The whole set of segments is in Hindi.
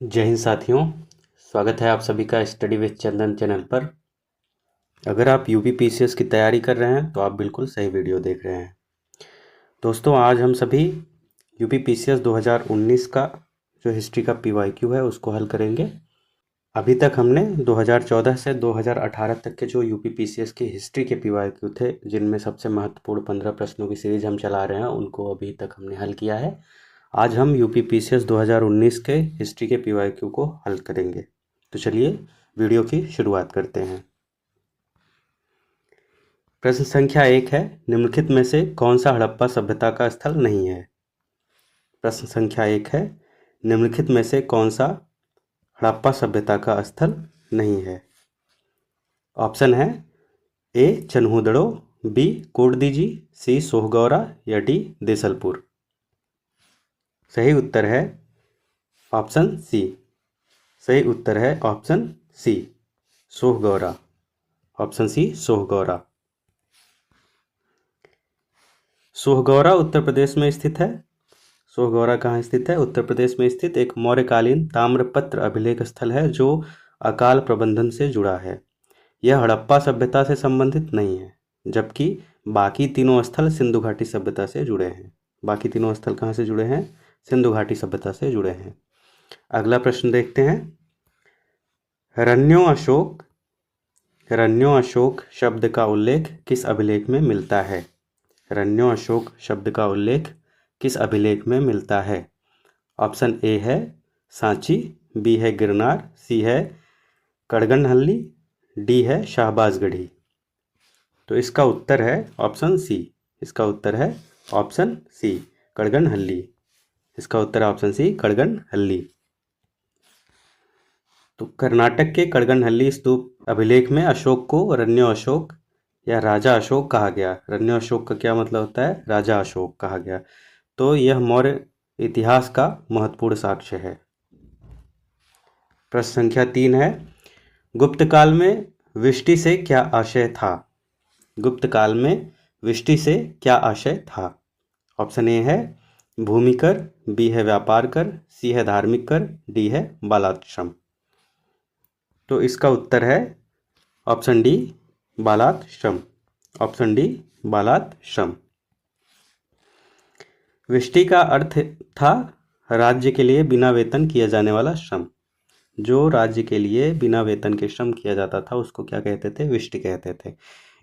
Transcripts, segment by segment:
जय हिंद साथियों। स्वागत है आप सभी का स्टडी विद चंदन चैनल पर। अगर आप यूपी पीसीएस की तैयारी कर रहे हैं तो आप बिल्कुल सही वीडियो देख रहे हैं। दोस्तों, आज हम सभी यूपी पीसीएस 2019 का जो हिस्ट्री का पीवाईक्यू है उसको हल करेंगे। अभी तक हमने 2014 से 2018 तक के जो यूपी पीसीएस की हिस्ट्री के पीवाईक्यू थे, जिनमें सबसे महत्वपूर्ण 15 प्रश्नों की सीरीज हम चला रहे हैं, उनको अभी तक हमने हल किया है। आज हम यूपी पीसीएस 2019 के हिस्ट्री के पीवाईक्यू को हल करेंगे। तो चलिए वीडियो की शुरुआत करते हैं। प्रश्न संख्या 1 है, निम्नलिखित में से कौन सा हड़प्पा सभ्यता का स्थल नहीं है। प्रश्न संख्या 1 है, निम्नलिखित में से कौन सा हड़प्पा सभ्यता का स्थल नहीं है। ऑप्शन है ए चन्हूदड़ो, बी कोटदीजी, सी सोहगौरा या डी देसलपुर। सही उत्तर है ऑप्शन सी। सही उत्तर है option C, Sohgaura. Option C, Sohgaura. Sohgaura Uttar Pradesh में स्थित है। सोहगौरा कहाँ स्थित है? उत्तर प्रदेश में स्थित एक मौर्यकालीन ताम्रपत्र अभिलेख स्थल है जो अकाल प्रबंधन से जुड़ा है। यह हड़प्पा सभ्यता से संबंधित नहीं है, जबकि बाकी तीनों स्थल सिंधु घाटी सभ्यता से जुड़े हैं। बाकी तीनों स्थल कहाँ से जुड़े हैं? सिंधु घाटी सभ्यता से जुड़े हैं। अगला प्रश्न देखते हैं। रण्यो अशोक शब्द का उल्लेख किस अभिलेख में मिलता है? रण्यो अशोक शब्द का उल्लेख किस अभिलेख में मिलता है? ऑप्शन ए है सांची, बी है गिरनार, सी है कड़गनहल्ली, डी है शाहबाजगढ़ी। तो इसका उत्तर है ऑप्शन सी। इसका उत्तर है ऑप्शन सी, कड़गनहल्ली। इसका उत्तर है ऑप्शन सी, कड़गनहल्ली। तो कर्नाटक के कड़गनहल्ली स्तूप अभिलेख में अशोक को रण्यो अशोक या राजा अशोक कहा गया। रण्यो अशोक का क्या मतलब होता है? राजा अशोक कहा गया। तो यह मौर्य इतिहास का महत्वपूर्ण साक्ष्य है। प्रश्न संख्या 3 है, गुप्त काल में विष्टि से क्या आशय था? गुप्त काल में विष्टि से क्या आशय था? ऑप्शन ए है भूमि कर, बी है व्यापार कर, सी है धार्मिक कर, डी है बालात श्रम। तो इसका उत्तर है ऑप्शन डी, बालात श्रम। ऑप्शन डी, बालात श्रम। विष्टि का अर्थ था राज्य के लिए बिना वेतन किया जाने वाला श्रम। जो राज्य के लिए बिना वेतन के श्रम किया जाता था उसको क्या कहते थे? विष्टि कहते थे।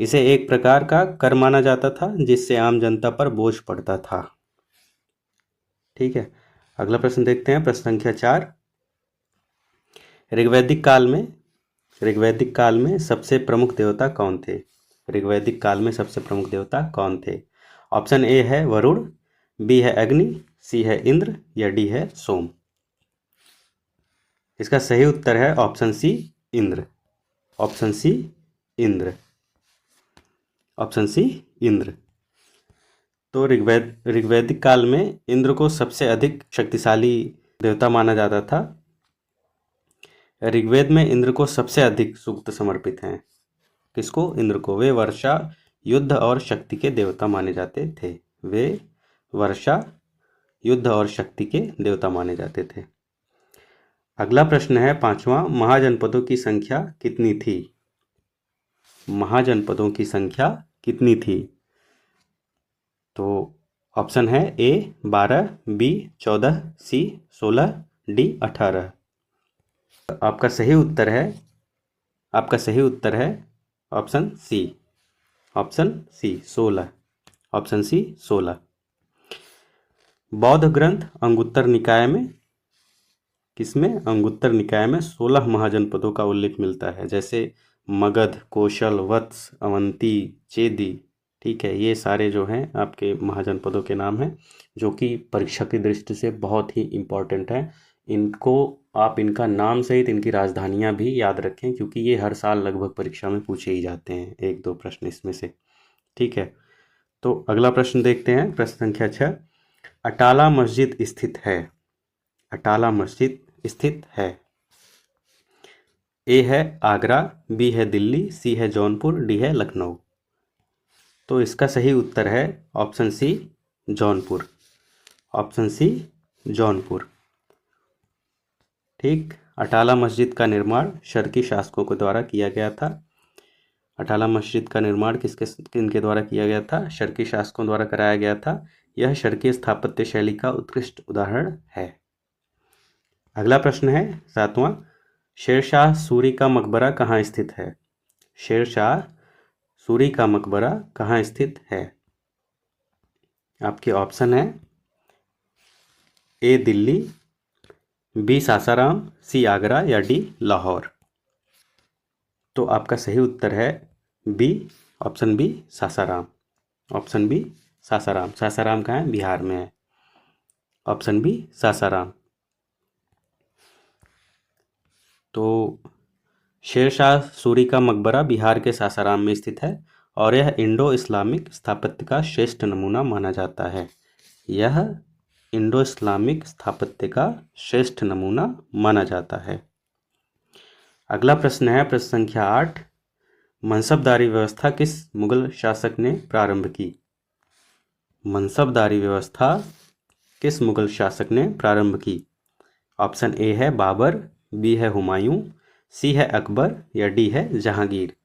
इसे एक प्रकार का कर माना जाता था जिससे आम जनता पर बोझ पड़ता था। ठीक है, अगला प्रश्न देखते हैं। प्रश्न संख्या 4, ऋग्वैदिक काल में सबसे प्रमुख देवता कौन थे? ऋग्वैदिक काल में सबसे प्रमुख देवता कौन थे? ऑप्शन ए है वरुण, बी है अग्नि, सी है इंद्र या डी है सोम। इसका सही उत्तर है option C, Indra. Option C, Indra. Option C, Indra. तो ऋग्वैदिक काल में इंद्र को सबसे अधिक शक्तिशाली देवता माना जाता था। ऋग्वेद में इंद्र को सबसे अधिक सूक्त समर्पित हैं। किसको? इंद्र को। वे वर्षा, युद्ध और शक्ति के देवता माने जाते थे। वे वर्षा, युद्ध और शक्ति के देवता माने जाते थे। अगला प्रश्न है 5वां, महाजनपदों की संख्या कितनी थी? महाजनपदों की संख्या कितनी थी? तो ऑप्शन है ए 12, बी 14, सी 16, डी 18। आपका सही उत्तर है option C. Option C 16। Option C 16। बौद्ध ग्रंथ अंगुत्तर निकाय में, किसमें? अंगुत्तर निकाय में 16 महाजनपदों का उल्लेख मिलता है, जैसे मगध, कौशल, वत्स, अवंती, चेदी। ठीक है, ये सारे जो हैं आपके महाजनपदों के नाम हैं, जो कि परीक्षा की दृष्टि से बहुत ही इम्पोर्टेंट हैं। इनको आप इनका नाम सहित इनकी राजधानियां भी याद रखें, क्योंकि ये हर साल लगभग परीक्षा में पूछे ही जाते हैं, 1-2 प्रश्न इसमें से। ठीक है, तो अगला प्रश्न देखते हैं। प्रश्न संख्या 6, अटाला मस्जिद स्थित है। अटाला मस्जिद स्थित है। ए है आगरा, बी है दिल्ली, सी है जौनपुर, डी है लखनऊ। तो इसका सही उत्तर है option C, Jaunpur. Option C, Jaunpur. ठीक। अटाला मस्जिद का निर्माण शर्की शासकों के द्वारा किया गया था। अटाला मस्जिद का निर्माण किनके द्वारा किया गया था? शर्की शासकों द्वारा कराया गया था। यह शर्की स्थापत्य शैली का उत्कृष्ट उदाहरण है। अगला प्रश्न है 7वां, शेरशाह सूरी का मकबरा कहाँ स्थित है? शेरशाह सूरी का मकबरा कहाँ स्थित है? आपके ऑप्शन है A Delhi, B Sasaram, C Agra या डी लाहौर। तो आपका सही उत्तर है B, option B Sasaram. Option B Sasaram. Sasaram कहाँ है? बिहार में है। Option B Sasaram. तो शेरशाह सूरी का मकबरा बिहार के सासाराम में स्थित है और यह इंडो इस्लामिक स्थापत्य का श्रेष्ठ नमूना माना जाता है। यह इंडो इस्लामिक स्थापत्य का श्रेष्ठ नमूना माना जाता है। अगला प्रश्न है प्रश्न संख्या 8, मनसबदारी व्यवस्था किस मुगल शासक ने प्रारंभ की? मनसबदारी व्यवस्था किस मुगल शासक ने प्रारंभ की? ऑप्शन ए है बाबर, बी है हुमायूं, सी है अकबर या डी है जहांगीर।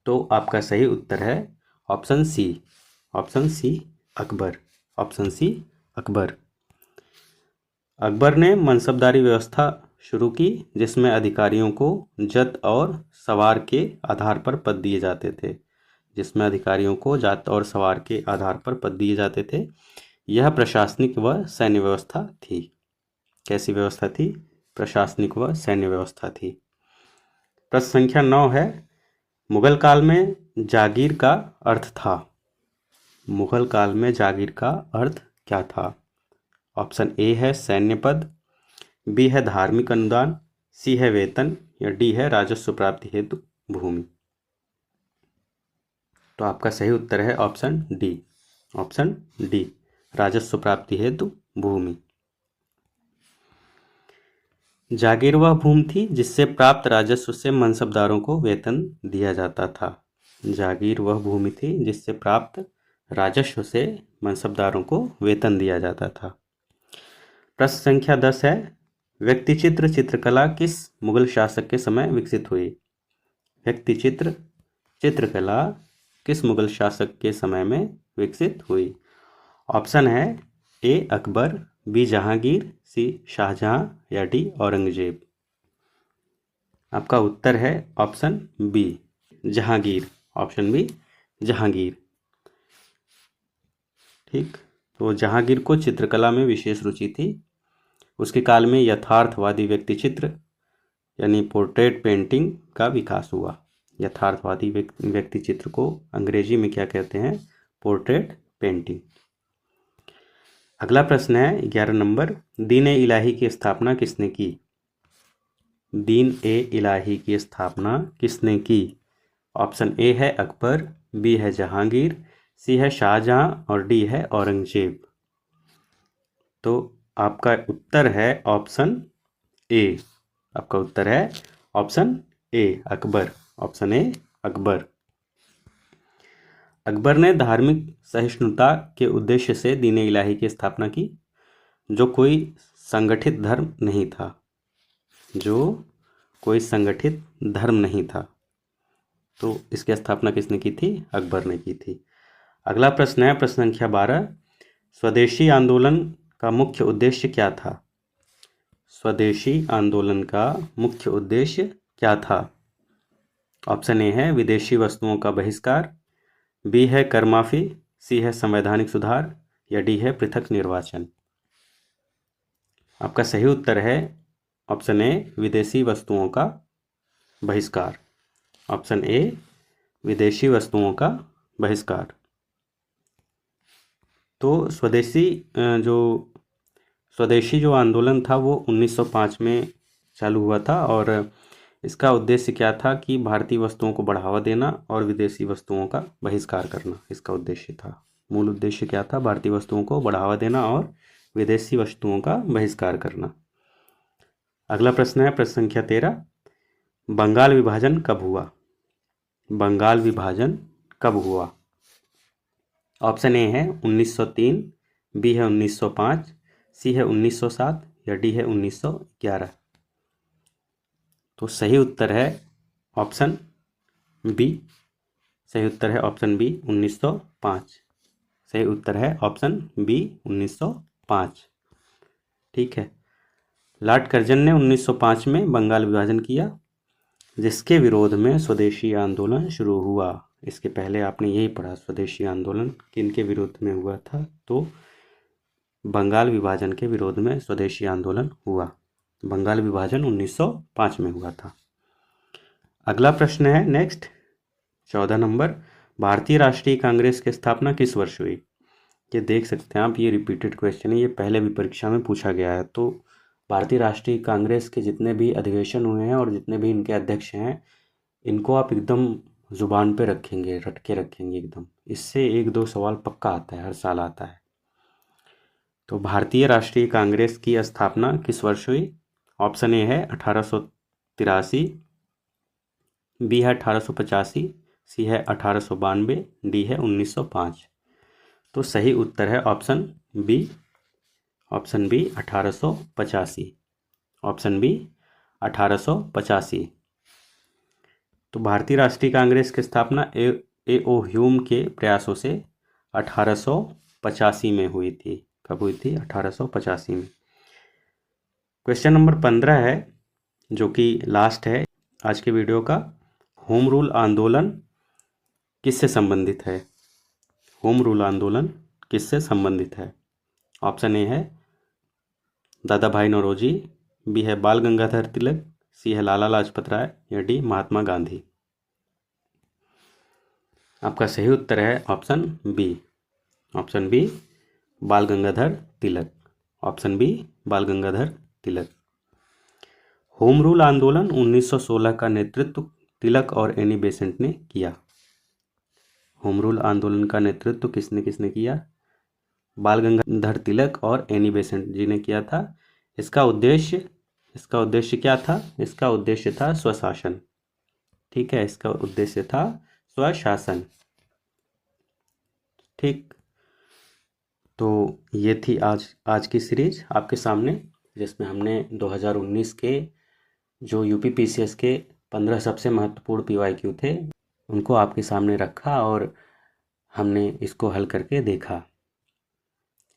तो आपका सही उत्तर है option C. Option C Akbar. Option C Akbar. Akbar ने मनसबदारी व्यवस्था शुरू की जिसमें अधिकारियों को जत और सवार के आधार पर पद दिए जाते थे। जिसमें अधिकारियों को जात और सवार के आधार पर पद दिए जाते थे। यह प्रशासनिक व सैन्य व्यवस्था थी। कैसी व्यवस्था थी? प्रशासनिक व सैन्य व्यवस्था थी। प्रश्न संख्या 9 है, मुगल काल में जागीर का अर्थ था। मुगल काल में जागीर का अर्थ क्या था? ऑप्शन ए है सैन्य पद, बी है धार्मिक अनुदान, सी है वेतन या डी है राजस्व प्राप्ति हेतु भूमि। तो आपका सही उत्तर है ऑप्शन डी। ऑप्शन डी, राजस्व प्राप्ति हेतु भूमि। जागीर वह भूमि थी जिससे प्राप्त राजस्व से मनसबदारों को वेतन दिया जाता था। जागीर वह भूमि थी जिससे प्राप्त राजस्व से मनसबदारों को वेतन दिया जाता था। प्रश्न संख्या 10 है, व्यक्तिचित्र चित्रकला किस मुगल शासक के समय विकसित हुई? व्यक्तिचित्र चित्रकला किस मुगल शासक के समय में विकसित हुई? ऑप्शन है A Akbar, B Jahangir, C Shah Jahan या डी औरंगजेब। आपका उत्तर है option B Jahangir. Option B Jahangir. ठीक। तो जहांगीर को चित्रकला में विशेष रुचि थी। उसके काल में यथार्थवादी व्यक्तिचित्र यानी पोर्ट्रेट पेंटिंग का विकास हुआ। यथार्थवादी व्यक्तिचित्र को अंग्रेजी में क्या कहते हैं? Portrait painting. अगला प्रश्न है 11 नंबर, दीन ए इलाही की स्थापना किसने की? दीन ए इलाही की स्थापना किसने की? ऑप्शन ए है अकबर, बी है जहांगीर, सी है शाहजहां और डी है औरंगजेब। तो आपका उत्तर है ऑप्शन ए। आपका उत्तर है option A Akbar. Option A Akbar. Akbar ने धार्मिक सहिष्णुता के उद्देश्य से दीन ए इलाही की स्थापना की जो कोई संगठित धर्म नहीं था। जो कोई संगठित धर्म नहीं था। तो इसकी स्थापना किसने की थी? अकबर ने की थी। अगला प्रश्न है प्रश्न संख्या 12, स्वदेशी आंदोलन का मुख्य उद्देश्य क्या था? स्वदेशी आंदोलन का मुख्य उद्देश्य क्या था? ऑप्शन ए है विदेशी वस्तुओं का बहिष्कार, बी है कर माफी, सी है संवैधानिक सुधार या डी है पृथक निर्वाचन। आपका सही उत्तर है ऑप्शन ए विदेशी वस्तुओं का बहिष्कार। ऑप्शन ए विदेशी वस्तुओं का बहिष्कार। तो स्वदेशी जो आंदोलन था वो 1905 में चालू हुआ था और इसका उद्देश्य क्या था कि भारतीय वस्तुओं को बढ़ावा देना और विदेशी वस्तुओं का बहिष्कार करना इसका उद्देश्य था। मूल उद्देश्य क्या था? भारतीय वस्तुओं को बढ़ावा देना और विदेशी वस्तुओं का बहिष्कार करना। अगला प्रश्न है प्रश्न संख्या 13, बंगाल विभाजन कब हुआ? बंगाल विभाजन कब हुआ? ऑप्शन ए है 1903, बी है 1905, सी है 1907 या डी है 1911? तो सही उत्तर है ऑप्शन बी। सही उत्तर है ऑप्शन बी 1905। सही उत्तर है ऑप्शन बी 1905। ठीक है। लॉर्ड कर्जन ने 1905 में बंगाल विभाजन किया, जिसके विरोध में स्वदेशी आंदोलन शुरू हुआ। इसके पहले आपने यही पढ़ा, स्वदेशी आंदोलन किनके विरोध में हुआ था? तो बंगाल विभाजन के विरोध में स्वदेशी आंदोलन हुआ। बंगाल विभाजन 1905 में हुआ था। अगला प्रश्न है नेक्स्ट 14 नंबर, भारतीय राष्ट्रीय कांग्रेस की स्थापना किस वर्ष हुई? ये देख सकते हैं आप, ये रिपीटेड क्वेश्चन है, ये पहले भी परीक्षा में पूछा गया है। तो भारतीय राष्ट्रीय कांग्रेस के जितने भी अधिवेशन हुए हैं और जितने भी इनके अध्यक्ष हैं, इनको आप एकदम जुबान पे रखेंगे, रट के रखेंगे एकदम। इससे 1-2 सवाल पक्का आता है, हर साल आता है। तो भारतीय राष्ट्रीय कांग्रेस की स्थापना किस वर्ष हुई? ऑप्शन ए है 1883, बी है 1885, सी है 1892, डी है 1905। तो सही उत्तर है ऑप्शन बी 1885। Option B 1885। तो भारतीय राष्ट्रीय कांग्रेस की स्थापना ए ओ ह्यूम के प्रयासों से 1885 में हुई थी। कब हुई थी? 1885 में। क्वेश्चन नंबर 15 है, जो कि लास्ट है आज के वीडियो का। होम रूल आंदोलन किससे संबंधित है? होम रूल आंदोलन किससे संबंधित है? ऑप्शन ए है दादा भाई नौरोजी, बी है बाल गंगाधर तिलक, सी है लाला लाजपत राय, या डी महात्मा गांधी। आपका सही उत्तर है ऑप्शन बी। ऑप्शन बी बाल गंगाधर तिलक। ऑप्शन बी बाल गंगाधर तिलक। होम रूल आंदोलन 1916 का नेतृत्व तिलक और एनी बेसेंट ने किया। होम रूल आंदोलन का नेतृत्व किसने किसने किया? बाल गंगाधर तिलक और एनी बेसेंट जी ने किया था। इसका उद्देश्य क्या था? इसका उद्देश्य था स्वशासन। ठीक है, इसका उद्देश्य था स्वशासन। ठीक, तो ये थी आज की सीरीज आपके सामने, जिसमें हमने 2019 के जो यूपीपीसीएस के 15 सबसे महत्वपूर्ण पीवाईक्यू थे, उनको आपके सामने रखा और हमने इसको हल करके देखा।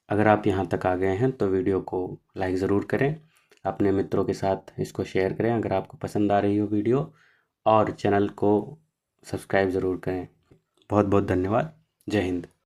अगर आप यहाँ तक आ गए हैं तो वीडियो को लाइक ज़रूर करें, अपने मित्रों के साथ इसको शेयर करें अगर आपको पसंद आ रही हो वीडियो, और चैनल को सब्सक्राइब ज़रूर करें। बहुत बहुत धन्यवाद। जय हिंद।